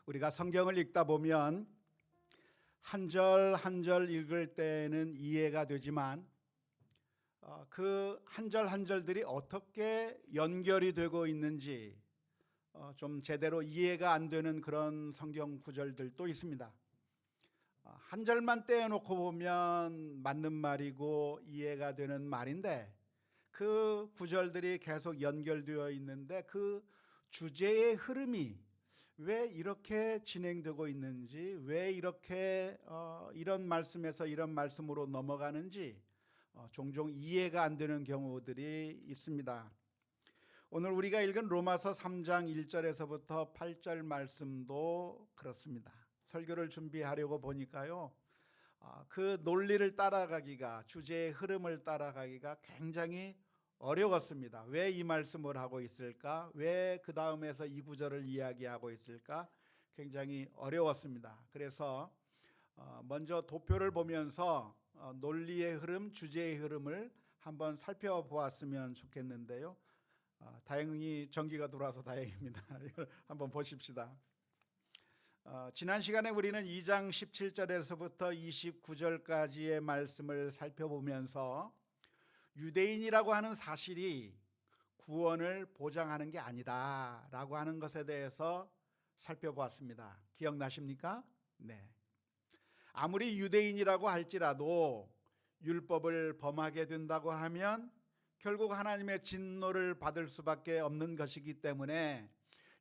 우리가 성경을 읽다 보면 한 절 한 절 읽을 때는 이해가 되지만 그 한 절 한 절들이 어떻게 연결이 되고 있는지 좀 제대로 이해가 안 되는 그런 성경 구절들도 있습니다. 한 절만 떼어놓고 보면 맞는 말이고 이해가 되는 말인데 그 구절들이 계속 연결되어 있는데 그 주제의 흐름이 왜 이렇게 진행되고 있는지, 왜 이렇게 이런 말씀에서 이런 말씀으로 넘어가는지 종종 이해가 안 되는 경우들이 있습니다. 오늘 우리가 읽은 로마서 3장 1절에서부터 8절 말씀도 그렇습니다. 설교를 준비하려고 보니까요, 그 논리를 따라가기가, 주제의 흐름을 따라가기가 굉장히 어려웠습니다. 왜 이 말씀을 하고 있을까? 왜 그 다음에서 이 구절을 이야기하고 있을까? 굉장히 어려웠습니다. 그래서 먼저 도표를 보면서 논리의 흐름, 주제의 흐름을 한번 살펴보았으면 좋겠는데요. 다행히 전기가 들어와서 다행입니다. 한번 보십시다. 지난 시간에 우리는 2장 17절에서부터 29절까지의 말씀을 살펴보면서 유대인이라고 하는 사실이 구원을 보장하는 게 아니다 라고 하는 것에 대해서 살펴보았습니다. 기억나십니까? 네. 아무리 유대인이라고 할지라도 율법을 범하게 된다고 하면 결국 하나님의 진노를 받을 수밖에 없는 것이기 때문에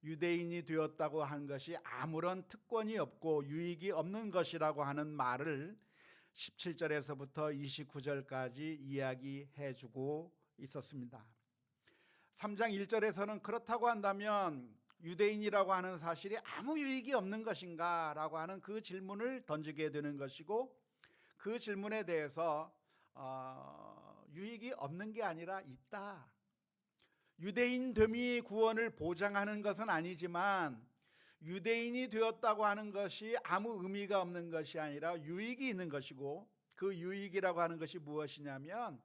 유대인이 되었다고 한 것이 아무런 특권이 없고 유익이 없는 것이라고 하는 말을 17절에서부터 29절까지 이야기해 주고 있었습니다. 3장 1절에서는 그렇다고 한다면 유대인이라고 하는 사실이 아무 유익이 없는 것인가 라고 하는 그 질문을 던지게 되는 것이고, 그 질문에 대해서 유익이 없는 게 아니라 있다. 유대인됨이 구원을 보장하는 것은 아니지만 유대인이 되었다고 하는 것이 아무 의미가 없는 것이 아니라 유익이 있는 것이고, 그 유익이라고 하는 것이 무엇이냐면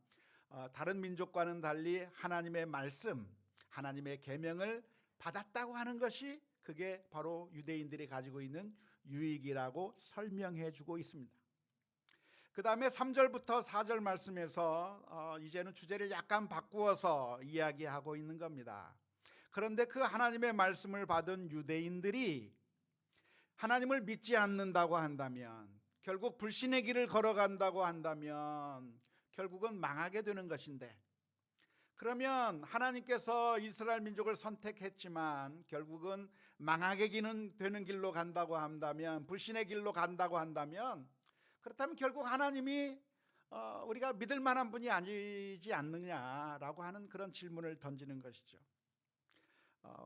다른 민족과는 달리 하나님의 말씀, 하나님의 계명을 받았다고 하는 것이 그게 바로 유대인들이 가지고 있는 유익이라고 설명해 주고 있습니다. 그 다음에 3절부터 4절 말씀에서 이제는 주제를 약간 바꾸어서 이야기하고 있는 겁니다. 그런데 그 하나님의 말씀을 받은 유대인들이 하나님을 믿지 않는다고 한다면, 결국 불신의 길을 걸어간다고 한다면 결국은 망하게 되는 것인데, 그러면 하나님께서 이스라엘 민족을 선택했지만 결국은 망하게 되는 길로 간다고 한다면, 불신의 길로 간다고 한다면, 그렇다면 결국 하나님이 우리가 믿을 만한 분이 아니지 않느냐라고 하는 그런 질문을 던지는 것이죠.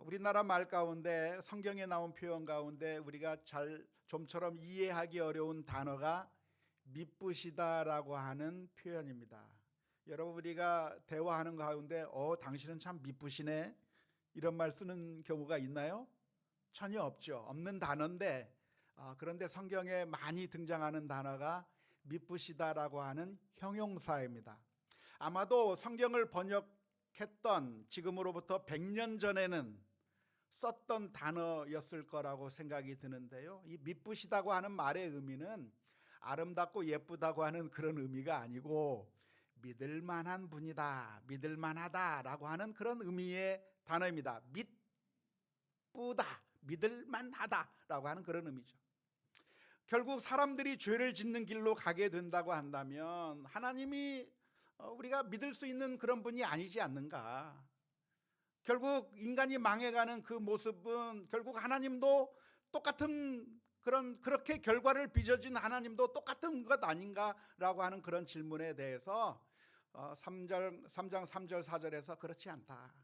우리나라 말 가운데, 성경에 나온 표현 가운데 우리가 좀처럼 이해하기 어려운 단어가 미쁘시다라고 하는 표현입니다. 여러분, 우리가 대화하는 가운데 당신은 참 미쁘시네 이런 말 쓰는 경우가 있나요? 전혀 없죠. 없는 단어인데 그런데 성경에 많이 등장하는 단어가 미쁘시다라고 하는 형용사입니다. 아마도 성경을 번역했던 지금으로부터 100년 전에는 썼던 단어였을 거라고 생각이 드는데요, 이 미쁘시다고 하는 말의 의미는 아름답고 예쁘다고 하는 그런 의미가 아니고 믿을 만한 분이다, 믿을 만하다라고 하는 그런 의미의 단어입니다. 믿부다, 믿을 만하다라고 하는 그런 의미죠. 결국 사람들이 죄를 짓는 길로 가게 된다고 한다면 하나님이 우리가 믿을 수 있는 그런 분이 아니지 않는가. 결국 인간이 망해가는 그 모습은 결국 하나님도 똑같은 그렇게 결과를 빚어진 하나님도 똑같은 것 아닌가라고 하는 그런 질문에 대해서 3장 3절 4절에서 그렇지 않다.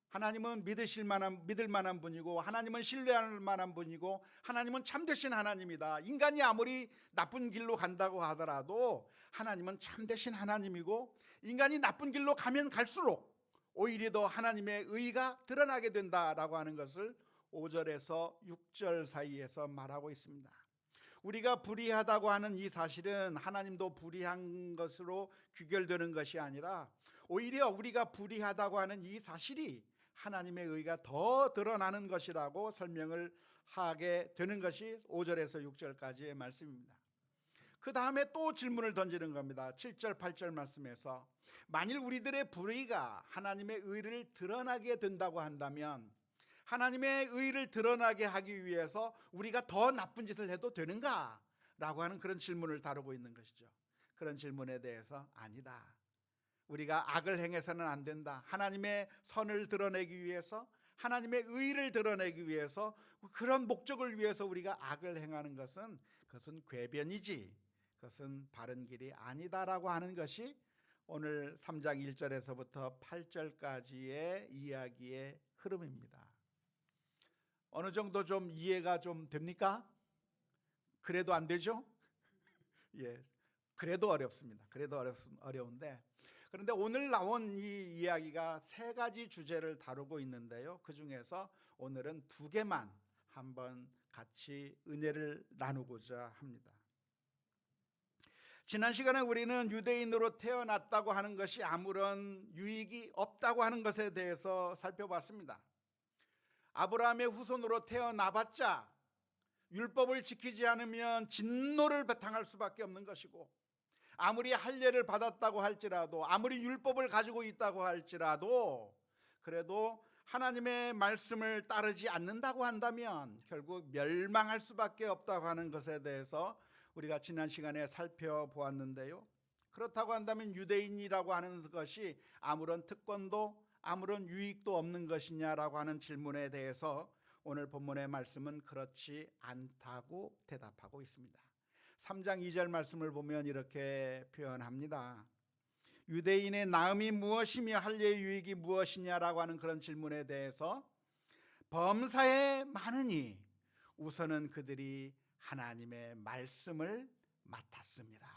하나님은 믿을 만한 분이고, 하나님은 신뢰할 만한 분이고, 하나님은 참되신 하나님이다. 인간이 아무리 나쁜 길로 간다고 하더라도 하나님은 참되신 하나님이고, 인간이 나쁜 길로 가면 갈수록 오히려 더 하나님의 의가 드러나게 된다라고 하는 것을 5절에서 6절 사이에서 말하고 있습니다. 우리가 불의하다고 하는 이 사실은 하나님도 불의한 것으로 귀결되는 것이 아니라 오히려 우리가 불의하다고 하는 이 사실이 하나님의 의가 더 드러나는 것이라고 설명을 하게 되는 것이 5절에서 6절까지의 말씀입니다. 그 다음에 또 질문을 던지는 겁니다. 7절 8절 말씀에서 만일 우리들의 불의가 하나님의 의를 드러나게 된다고 한다면 하나님의 의를 드러나게 하기 위해서 우리가 더 나쁜 짓을 해도 되는가? 라고 하는 그런 질문을 다루고 있는 것이죠. 그런 질문에 대해서 아니다. 우리가 악을 행해서는 안 된다. 하나님의 선을 드러내기 위해서, 하나님의 의를 드러내기 위해서, 그런 목적을 위해서 우리가 악을 행하는 것은 그것은 궤변이지, 그것은 바른 길이 아니다라고 하는 것이 오늘 3장 1절에서부터 8절까지의 이야기의 흐름입니다. 어느 정도 좀 이해가 좀 됩니까? 그래도 안 되죠? 예, 그래도 어렵습니다. 그래도 어려운데, 그런데 오늘 나온 이 이야기가 세 가지 주제를 다루고 있는데요, 그 중에서 오늘은 두 개만 한번 같이 은혜를 나누고자 합니다. 지난 시간에 우리는 유대인으로 태어났다고 하는 것이 아무런 유익이 없다고 하는 것에 대해서 살펴봤습니다. 아브라함의 후손으로 태어나봤자 율법을 지키지 않으면 진노를 당할 수밖에 없는 것이고, 아무리 할례를 받았다고 할지라도, 아무리 율법을 가지고 있다고 할지라도, 그래도 하나님의 말씀을 따르지 않는다고 한다면 결국 멸망할 수밖에 없다고 하는 것에 대해서 우리가 지난 시간에 살펴보았는데요, 그렇다고 한다면 유대인이라고 하는 것이 아무런 특권도 아무런 유익도 없는 것이냐라고 하는 질문에 대해서 오늘 본문의 말씀은 그렇지 않다고 대답하고 있습니다. 3장 2절 말씀을 보면 이렇게 표현합니다. 유대인의 나음이 무엇이며 할례의 유익이 무엇이냐라고 하는 그런 질문에 대해서 범사에 많으니 우선은 그들이 하나님의 말씀을 맡았습니다.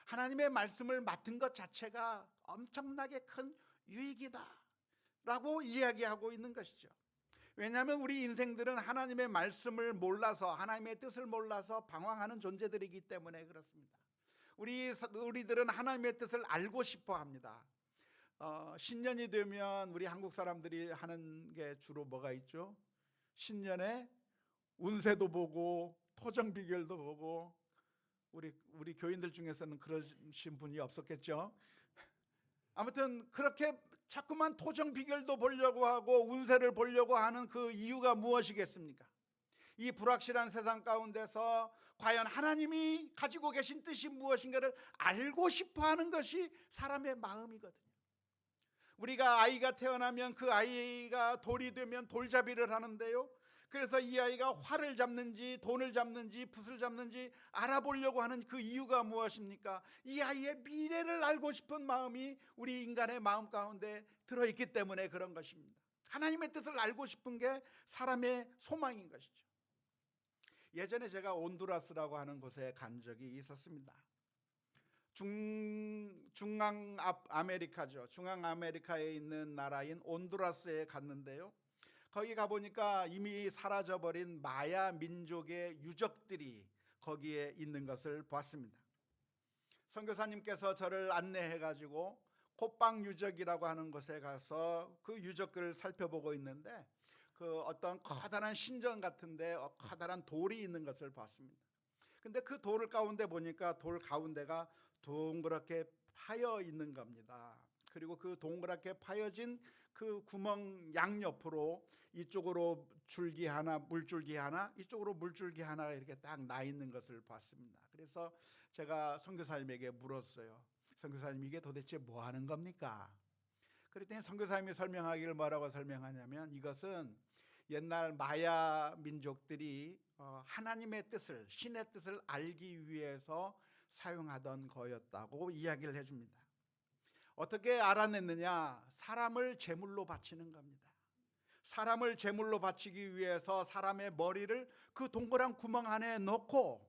하나님의 말씀을 맡은 것 자체가 엄청나게 큰 유익이다 라고 이야기하고 있는 것이죠. 왜냐하면 우리 인생들은 하나님의 말씀을 몰라서, 하나님의 뜻을 몰라서 방황하는 존재들이기 때문에 그렇습니다. 우리들은 하나님의 뜻을 알고 싶어 합니다. 신년이 되면 우리 한국 사람들이 하는 게 주로 뭐가 있죠? 신년에 운세도 보고 토정 비결도 보고, 우리 교인들 중에서는 그러신 분이 없었겠죠. 아무튼 그렇게 자꾸만 토정 비결도 보려고 하고 운세를 보려고 하는 그 이유가 무엇이겠습니까? 이 불확실한 세상 가운데서 과연 하나님이 가지고 계신 뜻이 무엇인가를 알고 싶어 하는 것이 사람의 마음이거든요. 우리가 아이가 태어나면 그 아이가 돌이 되면 돌잡이를 하는데요, 그래서 이 아이가 활을 잡는지 돈을 잡는지 붓을 잡는지 알아보려고 하는 그 이유가 무엇입니까? 이 아이의 미래를 알고 싶은 마음이 우리 인간의 마음 가운데 들어있기 때문에 그런 것입니다. 하나님의 뜻을 알고 싶은 게 사람의 소망인 것이죠. 예전에 제가 온두라스라고 하는 곳에 간 적이 있었습니다. 중앙 아메리카죠. 중앙 아메리카에 있는 나라인 온두라스에 갔는데요, 거기 가보니까 이미 사라져버린 마야 민족의 유적들이 거기에 있는 것을 보았습니다. 선교사님께서 저를 안내해가지고 콧방 유적이라고 하는 곳에 가서 그 유적들을 살펴보고 있는데, 그 어떤 커다란 신전 같은데 커다란 돌이 있는 것을 봤습니다. 근데 그 돌 가운데 보니까 돌 가운데가 동그랗게 파여 있는 겁니다. 그리고 그 동그랗게 파여진 그 구멍 양옆으로 이쪽으로 줄기 하나, 물줄기 하나, 이쪽으로 물줄기 하나가 이렇게 딱 나 있는 것을 봤습니다. 그래서 제가 선교사님에게 물었어요. 선교사님, 이게 도대체 뭐 하는 겁니까? 그랬더니 선교사님이 설명하기를 뭐라고 설명하냐면, 이것은 옛날 마야 민족들이 하나님의 뜻을, 신의 뜻을 알기 위해서 사용하던 거였다고 이야기를 해줍니다. 어떻게 알아냈느냐? 사람을 제물로 바치는 겁니다. 사람을 제물로 바치기 위해서 사람의 머리를 그 동그란 구멍 안에 넣고,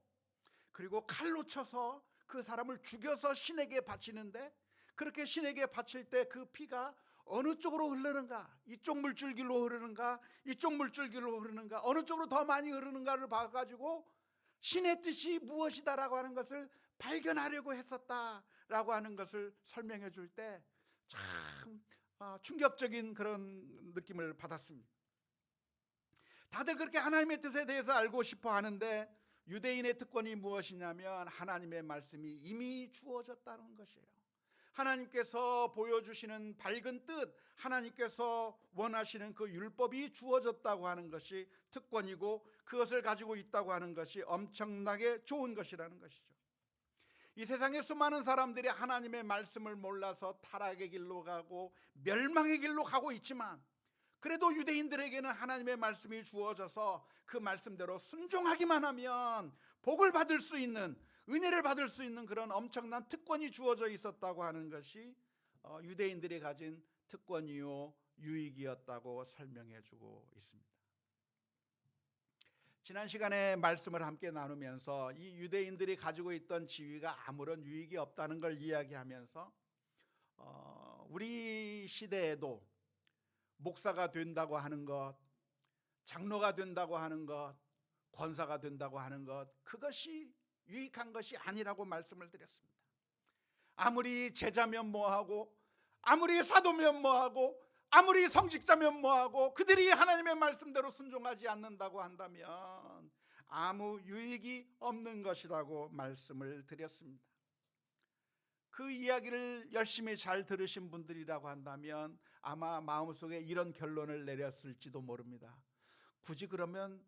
그리고 칼로 쳐서 그 사람을 죽여서 신에게 바치는데, 그렇게 신에게 바칠 때 그 피가 어느 쪽으로 흐르는가, 이쪽 물줄기로 흐르는가, 이쪽 물줄기로 흐르는가, 어느 쪽으로 더 많이 흐르는가를 봐가지고 신의 뜻이 무엇이다라고 하는 것을 발견하려고 했었다라고 하는 것을 설명해 줄 때 참 충격적인 그런 느낌을 받았습니다. 다들 그렇게 하나님의 뜻에 대해서 알고 싶어 하는데 유대인의 특권이 무엇이냐면 하나님의 말씀이 이미 주어졌다는 것이에요. 하나님께서 보여주시는 밝은 뜻, 하나님께서 원하시는 그 율법이 주어졌다고 하는 것이 특권이고, 그것을 가지고 있다고 하는 것이 엄청나게 좋은 것이라는 것이죠. 이 세상에 수많은 사람들이 하나님의 말씀을 몰라서 타락의 길로 가고 멸망의 길로 가고 있지만, 그래도 유대인들에게는 하나님의 말씀이 주어져서 그 말씀대로 순종하기만 하면 복을 받을 수 있는, 은혜를 받을 수 있는 그런 엄청난 특권이 주어져 있었다고 하는 것이 유대인들이 가진 특권이요 유익이었다고 설명해 주고 있습니다. 지난 시간에 말씀을 함께 나누면서 이 유대인들이 가지고 있던 지위가 아무런 유익이 없다는 걸 이야기하면서 우리 시대에도 목사가 된다고 하는 것, 장로가 된다고 하는 것, 권사가 된다고 하는 것, 그것이 유익한 것이 아니라고 말씀을 드렸습니다. 아무리 제자면 뭐하고, 아무리 사도면 뭐하고, 아무리 성직자면 뭐하고, 그들이 하나님의 말씀대로 순종하지 않는다고 한다면 아무 유익이 없는 것이라고 말씀을 드렸습니다. 그 이야기를 열심히 잘 들으신 분들이라고 한다면 아마 마음속에 이런 결론을 내렸을지도 모릅니다. 굳이 그러면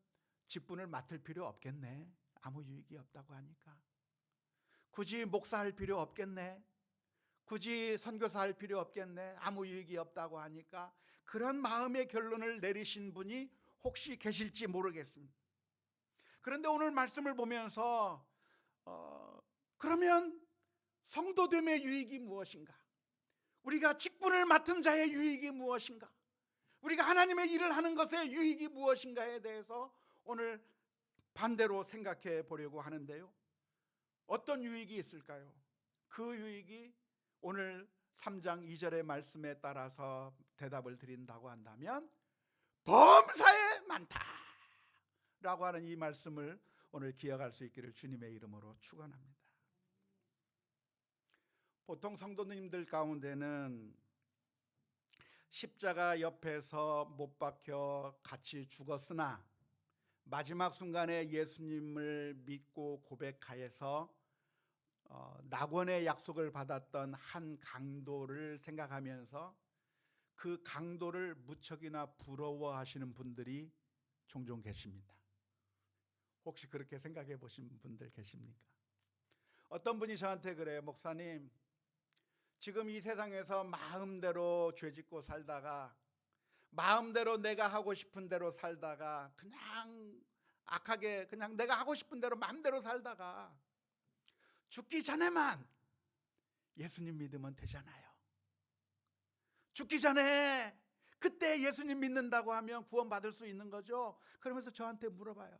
직분을 맡을 필요 없겠네, 아무 유익이 없다고 하니까. 굳이 목사할 필요 없겠네, 굳이 선교사 할 필요 없겠네, 아무 유익이 없다고 하니까. 그런 마음의 결론을 내리신 분이 혹시 계실지 모르겠습니다. 그런데 오늘 말씀을 보면서 그러면 성도됨의 유익이 무엇인가? 우리가 직분을 맡은 자의 유익이 무엇인가? 우리가 하나님의 일을 하는 것의 유익이 무엇인가에 대해서 오늘 반대로 생각해 보려고 하는데요. 어떤 유익이 있을까요? 그 유익이 오늘 3장 2절의 말씀에 따라서 대답을 드린다고 한다면 범사에 많다 라고 하는 이 말씀을 오늘 기억할 수 있기를 주님의 이름으로 축원합니다. 보통 성도님들 가운데는 십자가 옆에서 못 박혀 같이 죽었으나 마지막 순간에 예수님을 믿고 고백하여서 낙원의 약속을 받았던 한 강도를 생각하면서 그 강도를 무척이나 부러워하시는 분들이 종종 계십니다. 혹시 그렇게 생각해 보신 분들 계십니까? 어떤 분이 저한테 그래요. 목사님, 지금 이 세상에서 마음대로 죄짓고 살다가, 마음대로 내가 하고 싶은 대로 살다가, 그냥 악하게 그냥 내가 하고 싶은 대로 마음대로 살다가 죽기 전에만 예수님 믿으면 되잖아요. 죽기 전에 그때 예수님 믿는다고 하면 구원받을 수 있는 거죠. 그러면서 저한테 물어봐요.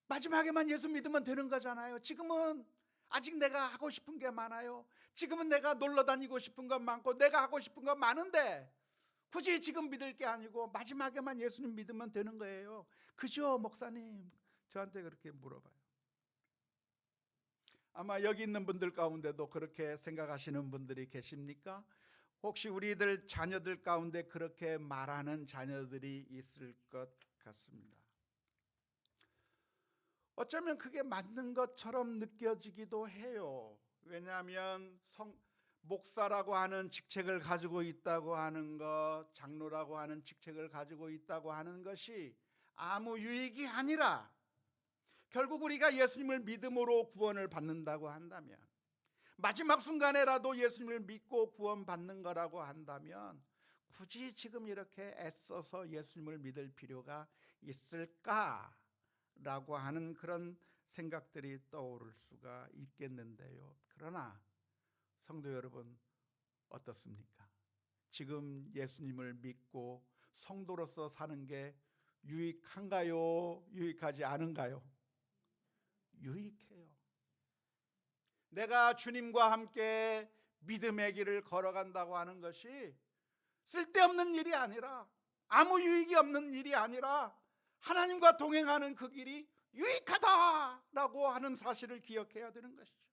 마지막에만 예수 믿으면 되는 거잖아요. 지금은 아직 내가 하고 싶은 게 많아요. 지금은 내가 놀러 다니고 싶은 건 많고 내가 하고 싶은 건 많은데 굳이 지금 믿을 게 아니고 마지막에만 예수님 믿으면 되는 거예요. 그죠, 목사님? 저한테 그렇게 물어봐요. 아마 여기 있는 분들 가운데도 그렇게 생각하시는 분들이 계십니까? 혹시 우리들 자녀들 가운데 그렇게 말하는 자녀들이 있을 것 같습니다. 어쩌면 그게 맞는 것처럼 느껴지기도 해요. 왜냐하면 목사라고 하는 직책을 가지고 있다고 하는 것, 장로라고 하는 직책을 가지고 있다고 하는 것이 아무 유익이 아니라, 결국 우리가 예수님을 믿음으로 구원을 받는다고 한다면, 마지막 순간에라도 예수님을 믿고 구원받는 거라고 한다면 굳이 지금 이렇게 애써서 예수님을 믿을 필요가 있을까라고 하는 그런 생각들이 떠오를 수가 있겠는데요. 그러나 성도 여러분, 어떻습니까? 지금 예수님을 믿고 성도로서 사는 게 유익한가요? 유익하지 않은가요? 유익해요. 내가 주님과 함께 믿음의 길을 걸어간다고 하는 것이 쓸데없는 일이 아니라, 아무 유익이 없는 일이 아니라 하나님과 동행하는 그 길이 유익하다라고 하는 사실을 기억해야 되는 것이죠.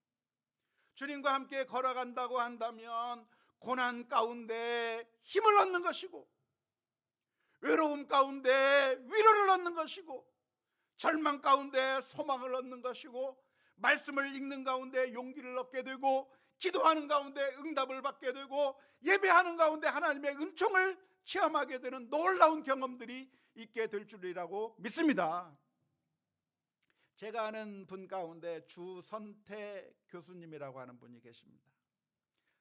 주님과 함께 걸어간다고 한다면 고난 가운데 힘을 얻는 것이고, 외로움 가운데 위로를 얻는 것이고, 절망 가운데 소망을 얻는 것이고, 말씀을 읽는 가운데 용기를 얻게 되고, 기도하는 가운데 응답을 받게 되고, 예배하는 가운데 하나님의 은총을 체험하게 되는 놀라운 경험들이 있게 될 줄이라고 믿습니다. 제가 아는 분 가운데 주선태 교수님이라고 하는 분이 계십니다.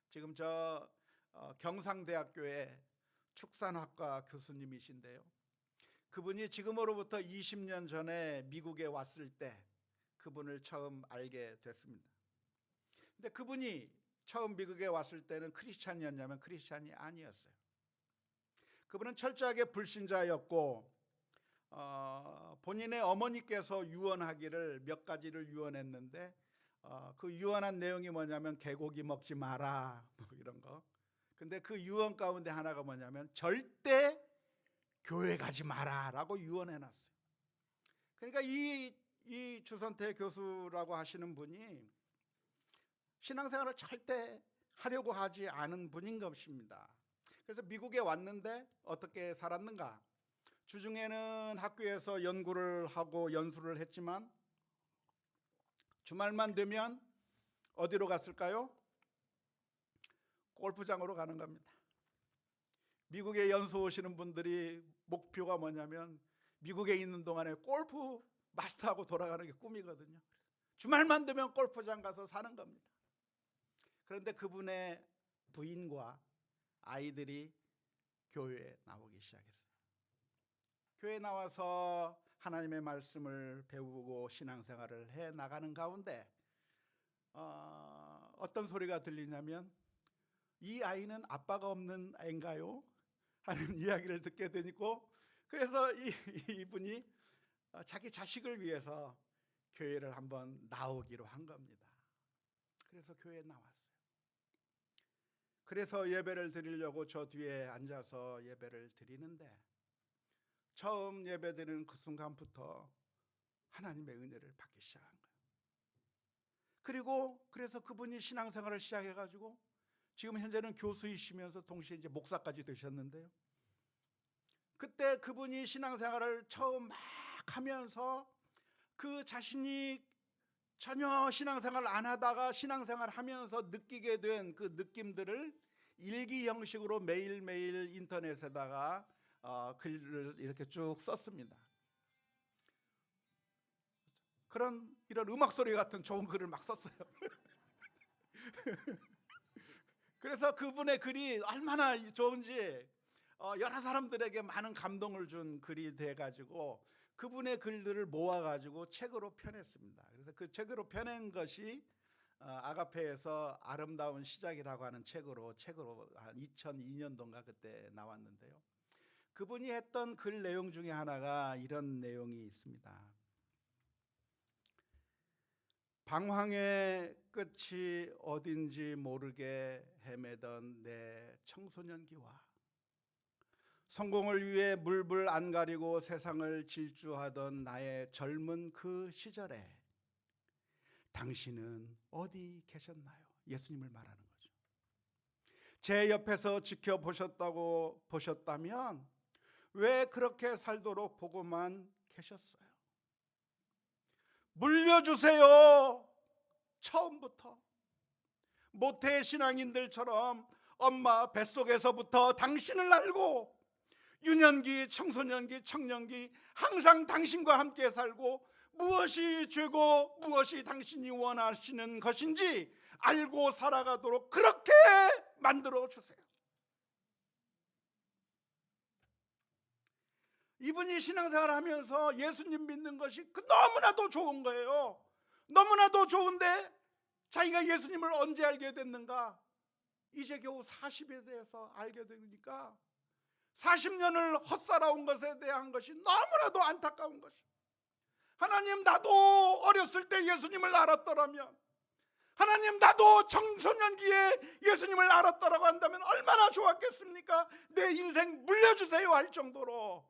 지금 저 경상대학교의 축산학과 교수님이신데요, 그분이 지금으로부터 20년 전에 미국에 왔을 때 그분을 처음 알게 됐습니다. 근데 그분이 처음 미국에 왔을 때는 크리스찬이었냐면 크리스찬이 아니었어요. 그분은 철저하게 불신자였고, 본인의 어머니께서 유언하기를 몇 가지를 유언했는데, 그 유언한 내용이 뭐냐면 개고기 먹지 마라, 뭐 이런 거. 근데 그 유언 가운데 하나가 뭐냐면 절대 교회 가지 마라 라고 유언해놨어요. 그러니까 이 주선태 교수라고 하시는 분이 신앙생활을 절대 하려고 하지 않은 분인 것입니다. 그래서 미국에 왔는데 어떻게 살았는가? 주중에는 학교에서 연구를 하고 연수를 했지만 주말만 되면 어디로 갔을까요? 골프장으로 가는 겁니다. 미국에 연수 오시는 분들이 목표가 뭐냐면 미국에 있는 동안에 골프 마스터하고 돌아가는 게 꿈이거든요. 주말만 되면 골프장 가서 사는 겁니다. 그런데 그분의 부인과 아이들이 교회에 나오기 시작했어요. 교회에 나와서 하나님의 말씀을 배우고 신앙생활을 해 나가는 가운데 어떤 소리가 들리냐면 이 아이는 아빠가 없는 아이인가요? 하는 이야기를 듣게 되고, 그래서 이분이 자기 자식을 위해서 교회를 한번 나오기로 한 겁니다. 그래서 교회에 나왔어요. 그래서 예배를 드리려고 저 뒤에 앉아서 예배를 드리는데 처음 예배 드리는 그 순간부터 하나님의 은혜를 받기 시작한 거예요. 그래서 그분이 신앙생활을 시작해가지고 지금 현재는 교수이시면서 동시에 이제 목사까지 되셨는데요, 그때 그분이 신앙생활을 처음 막 하면서 그 자신이 전혀 신앙생활을 안 하다가 신앙생활 하면서 느끼게 된 그 느낌들을 일기 형식으로 매일매일 인터넷에다가 글을 이렇게 쭉 썼습니다. 이런 음악 소리 같은 좋은 글을 막 썼어요. 그래서 그분의 글이 얼마나 좋은지 여러 사람들에게 많은 감동을 준 글이 돼가지고 그분의 글들을 모아가지고 책으로 펴냈습니다. 그래서 그 책으로 펴낸 것이 아가페에서 아름다운 시작이라고 하는 책으로 한 2002년도인가 그때 나왔는데요, 그분이 했던 글 내용 중에 하나가 이런 내용이 있습니다. 방황의 끝이 어딘지 모르게 헤매던 내 청소년기와 성공을 위해 물불 안 가리고 세상을 질주하던 나의 젊은 그 시절에 당신은 어디 계셨나요? 예수님을 말하는 거죠. 제 옆에서 보셨다면 왜 그렇게 살도록 보고만 계셨어요? 물려주세요. 처음부터 모태 신앙인들처럼 엄마 뱃속에서부터 당신을 알고 유년기, 청소년기, 청년기 항상 당신과 함께 살고 무엇이 죄고 무엇이 당신이 원하시는 것인지 알고 살아가도록 그렇게 만들어 주세요. 이분이 신앙생활을 하면서 예수님 믿는 것이 너무나도 좋은 거예요. 너무나도 좋은데 자기가 예수님을 언제 알게 됐는가? 이제 겨우 40에 대해서 알게 되니까 40년을 헛살아온 것에 대한 것이 너무나도 안타까운 것이에요. 하나님, 나도 어렸을 때 예수님을 알았더라면, 하나님, 나도 청소년기에 예수님을 알았다라고 한다면 얼마나 좋았겠습니까? 내 인생 물려주세요 할 정도로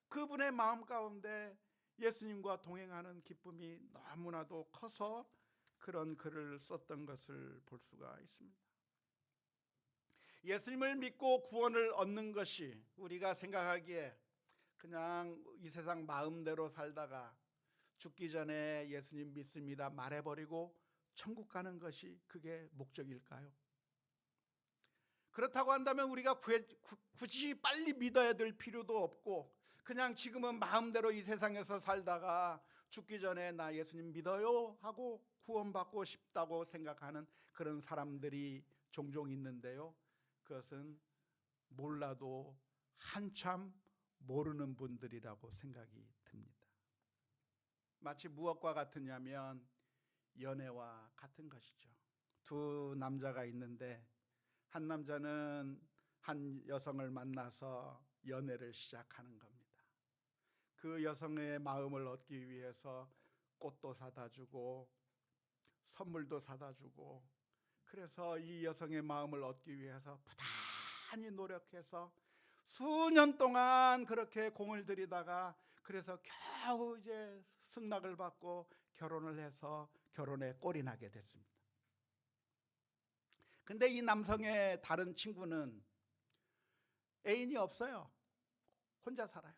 그분의 마음 가운데 예수님과 동행하는 기쁨이 너무나도 커서 그런 글을 썼던 것을 볼 수가 있습니다. 예수님을 믿고 구원을 얻는 것이 우리가 생각하기에 그냥 이 세상 마음대로 살다가 죽기 전에 예수님 믿습니다 말해버리고 천국 가는 것이 그게 목적일까요? 그렇다고 한다면 우리가 굳이 빨리 믿어야 될 필요도 없고 그냥 지금은 마음대로 이 세상에서 살다가 죽기 전에 나 예수님 믿어요 하고 구원받고 싶다고 생각하는 그런 사람들이 종종 있는데요, 그것은 몰라도 한참 모르는 분들이라고 생각이 듭니다. 마치 무엇과 같으냐면 연애와 같은 것이죠. 두 남자가 있는데 한 남자는 한 여성을 만나서 연애를 시작하는 겁니다. 그 여성의 마음을 얻기 위해서 꽃도 사다 주고 선물도 사다 주고, 그래서 이 여성의 마음을 얻기 위해서 부단히 노력해서 수년 동안 그렇게 공을 들이다가 그래서 겨우 이제 승낙을 받고 결혼을 해서 결혼에 꼴이 나게 됐습니다. 근데 이 남성의 다른 친구는 애인이 없어요. 혼자 살아요.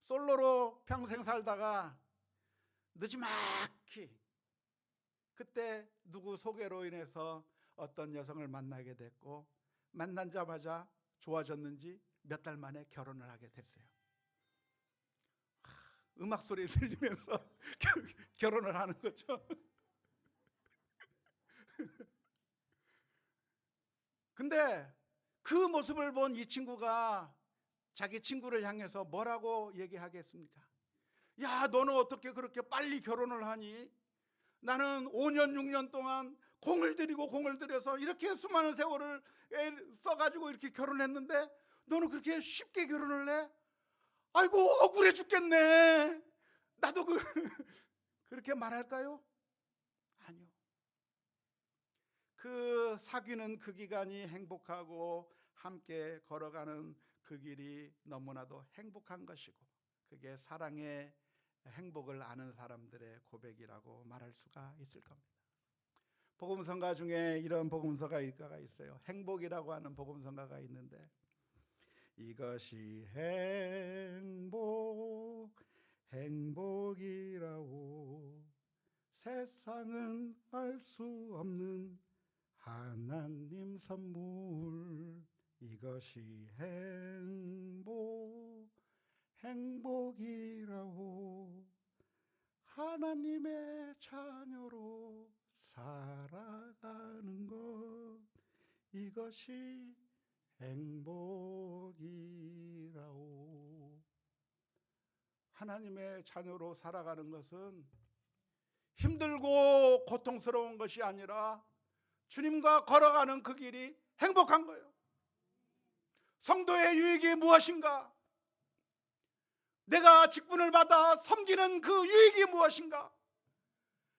솔로로 평생 살다가 늦지막히 그때 누구 소개로 인해서 어떤 여성을 만나게 됐고, 만나자마자 좋아졌는지 몇 달 만에 결혼을 하게 됐어요. 음악 소리 들리면서 결혼을 하는 거죠. 근데 그 모습을 본 이 친구가 자기 친구를 향해서 뭐라고 얘기하겠습니까? 야, 너는 어떻게 그렇게 빨리 결혼을 하니? 나는 5년 6년 동안 공을 들여서 이렇게 수많은 세월을 써가지고 이렇게 결혼했는데 너는 그렇게 쉽게 결혼을 해? 아이고 억울해 죽겠네. 나도 그렇게 말할까요? 아니요. 그 사귀는 그 기간이 행복하고 함께 걸어가는 그 길이 너무나도 행복한 것이고, 그게 사랑의 행복을 아는 사람들의 고백이라고 말할 수가 있을 겁니다. 복음성가 중에 이런 복음서가 있어요. 행복이라고 하는 복음성가가 있는데, 이것이 행복이라고 세상은 알 수 없는 하나님 선물, 이것이 행복이라고 하나님의 자녀로 살아가는 것, 이것이 행복이라고. 하나님의 자녀로 살아가는 것은 힘들고 고통스러운 것이 아니라 주님과 걸어가는 그 길이 행복한 거예요. 성도의 유익이 무엇인가? 내가 직분을 받아 섬기는 그 유익이 무엇인가?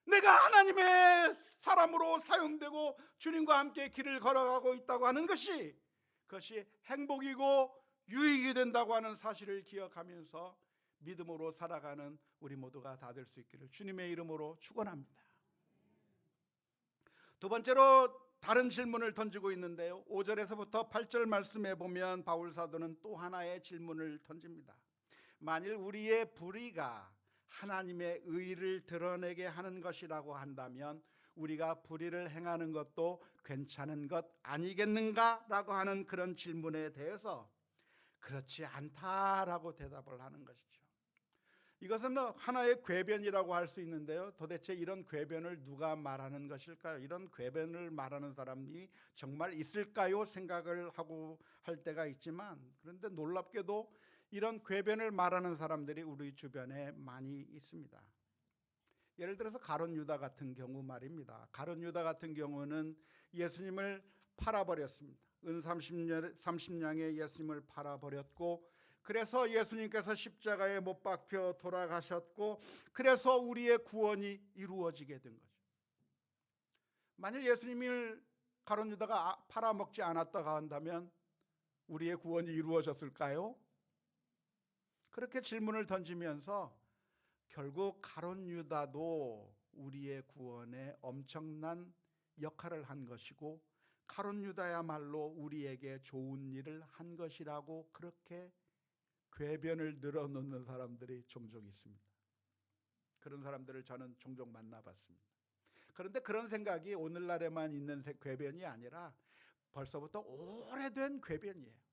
내가 하나님의 사람으로 사용되고 주님과 함께 길을 걸어가고 있다고 하는 것이, 그것이 행복이고 유익이 된다고 하는 사실을 기억하면서 믿음으로 살아가는 우리 모두가 다 될 수 있기를 주님의 이름으로 축원합니다. 두 번째로 다른 질문을 던지고 있는데요, 5절에서부터 8절 말씀에 보면 바울 사도는 또 하나의 질문을 던집니다. 만일 우리의 불의가 하나님의 의를 드러내게 하는 것이라고 한다면 우리가 불의를 행하는 것도 괜찮은 것 아니겠는가? 라고 하는 그런 질문에 대해서 그렇지 않다라고 대답을 하는 것이죠. 이것은 하나의 궤변이라고 할 수 있는데요, 도대체 이런 궤변을 누가 말하는 것일까요? 이런 궤변을 말하는 사람이 정말 있을까요? 생각을 하고 할 때가 있지만, 그런데 놀랍게도 이런 궤변을 말하는 사람들이 우리 주변에 많이 있습니다. 예를 들어서 가룟 유다 같은 경우 말입니다. 가룟 유다 같은 경우는 예수님을 팔아버렸습니다. 은 30냥에 예수님을 팔아버렸고, 그래서 예수님께서 십자가에 못 박혀 돌아가셨고, 그래서 우리의 구원이 이루어지게 된 거죠. 만일 예수님을 가룟 유다가 팔아먹지 않았다고 한다면 우리의 구원이 이루어졌을까요? 그렇게 질문을 던지면서 결국 가룟 유다도 우리의 구원에 엄청난 역할을 한 것이고, 가룟 유다야말로 우리에게 좋은 일을 한 것이라고 그렇게 궤변을 늘어놓는 사람들이 종종 있습니다. 그런 사람들을 저는 종종 만나봤습니다. 그런데 그런 생각이 오늘날에만 있는 궤변이 아니라 벌써부터 오래된 궤변이에요.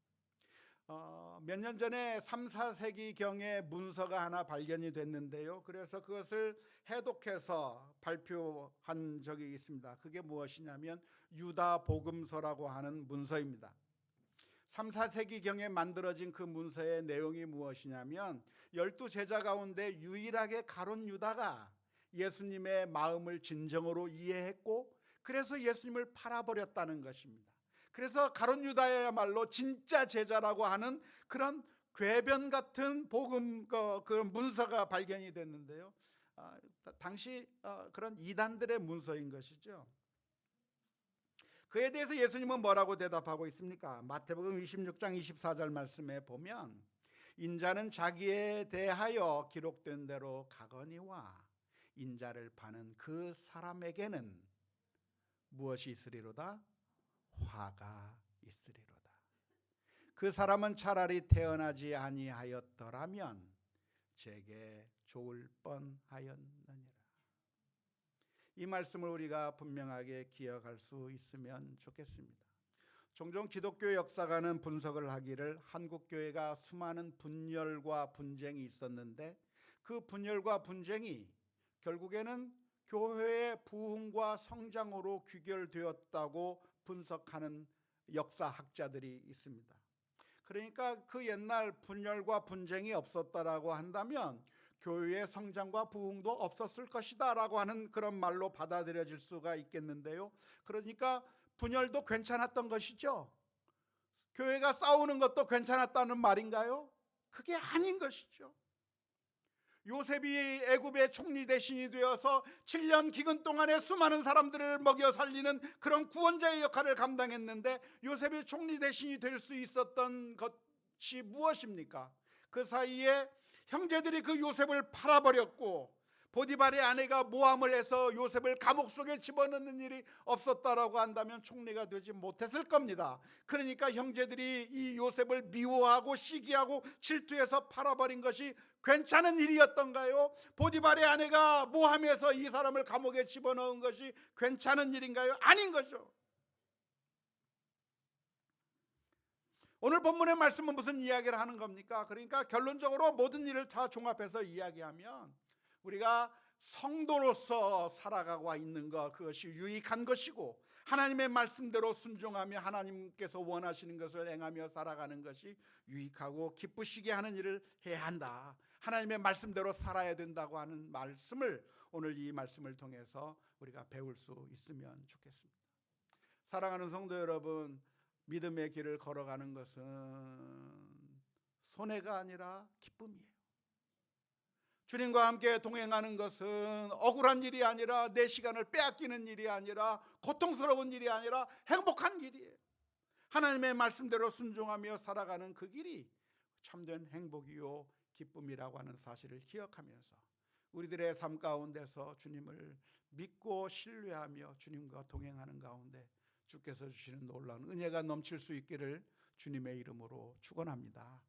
몇 년 전에 3, 4세기경의 문서가 하나 발견이 됐는데요. 그래서 그것을 해독해서 발표한 적이 있습니다. 그게 무엇이냐면 유다 복음서라고 하는 문서입니다. 3, 4세기경에 만들어진 그 문서의 내용이 무엇이냐면 12제자 가운데 유일하게 가룟 유다가 예수님의 마음을 진정으로 이해했고 그래서 예수님을 팔아버렸다는 것입니다. 그래서 가룟 유다야말로 진짜 제자라고 하는 그런 궤변 같은 복음 그런 문서가 발견이 됐는데요. 당시 그런 이단들의 문서인 것이죠. 그에 대해서 예수님은 뭐라고 대답하고 있습니까? 마태복음 26장 24절 말씀에 보면 인자는 자기에 대하여 기록된 대로 가거니와 인자를 파는 그 사람에게는 무엇이 있으리로다? 화가 있으리로다. 그 사람은 차라리 태어나지 아니하였더라면 제게 좋을 뻔하였느니라. 이 말씀을 우리가 분명하게 기억할 수 있으면 좋겠습니다. 종종 기독교 역사가는 분석을 하기를 한국교회가 수많은 분열과 분쟁이 있었는데 그 분열과 분쟁이 결국에는 교회의 부흥과 성장으로 귀결되었다고 분석하는 역사학자들이 있습니다. 그러니까 그 옛날 분열과 분쟁이 없었다라고 한다면 교회의 성장과 부흥도 없었을 것이다 라고 하는 그런 말로 받아들여질 수가 있겠는데요. 그러니까 분열도 괜찮았던 것이죠. 교회가 싸우는 것도 괜찮았다는 말인가요? 그게 아닌 것이죠. 요셉이 애굽의 총리 대신이 되어서 7년 기근 동안에 수많은 사람들을 먹여 살리는 그런 구원자의 역할을 감당했는데 요셉이 총리 대신이 될 수 있었던 것이 무엇입니까? 그 사이에 형제들이 그 요셉을 팔아버렸고 보디발의 아내가 모함을 해서 요셉을 감옥 속에 집어넣는 일이 없었다라고 한다면 총리가 되지 못했을 겁니다. 그러니까 형제들이 이 요셉을 미워하고 시기하고 질투해서 팔아버린 것이 괜찮은 일이었던가요? 보디발의 아내가 모함해서 이 사람을 감옥에 집어넣은 것이 괜찮은 일인가요? 아닌 거죠. 오늘 본문의 말씀은 무슨 이야기를 하는 겁니까? 그러니까 결론적으로 모든 일을 다 종합해서 이야기하면 우리가 성도로서 살아가고 있는 것, 그것이 유익한 것이고 하나님의 말씀대로 순종하며 하나님께서 원하시는 것을 행하며 살아가는 것이 유익하고 기쁘시게 하는 일을 해야 한다. 하나님의 말씀대로 살아야 된다고 하는 말씀을 오늘 이 말씀을 통해서 우리가 배울 수 있으면 좋겠습니다. 사랑하는 성도 여러분, 믿음의 길을 걸어가는 것은 손해가 아니라 기쁨이에요. 주님과 함께 동행하는 것은 억울한 일이 아니라 내 시간을 빼앗기는 일이 아니라 고통스러운 일이 아니라 행복한 길이에요. 하나님의 말씀대로 순종하며 살아가는 그 길이 참된 행복이요 기쁨이라고 하는 사실을 기억하면서 우리들의 삶 가운데서 주님을 믿고 신뢰하며 주님과 동행하는 가운데 주께서 주시는 놀라운 은혜가 넘칠 수 있기를 주님의 이름으로 축원합니다.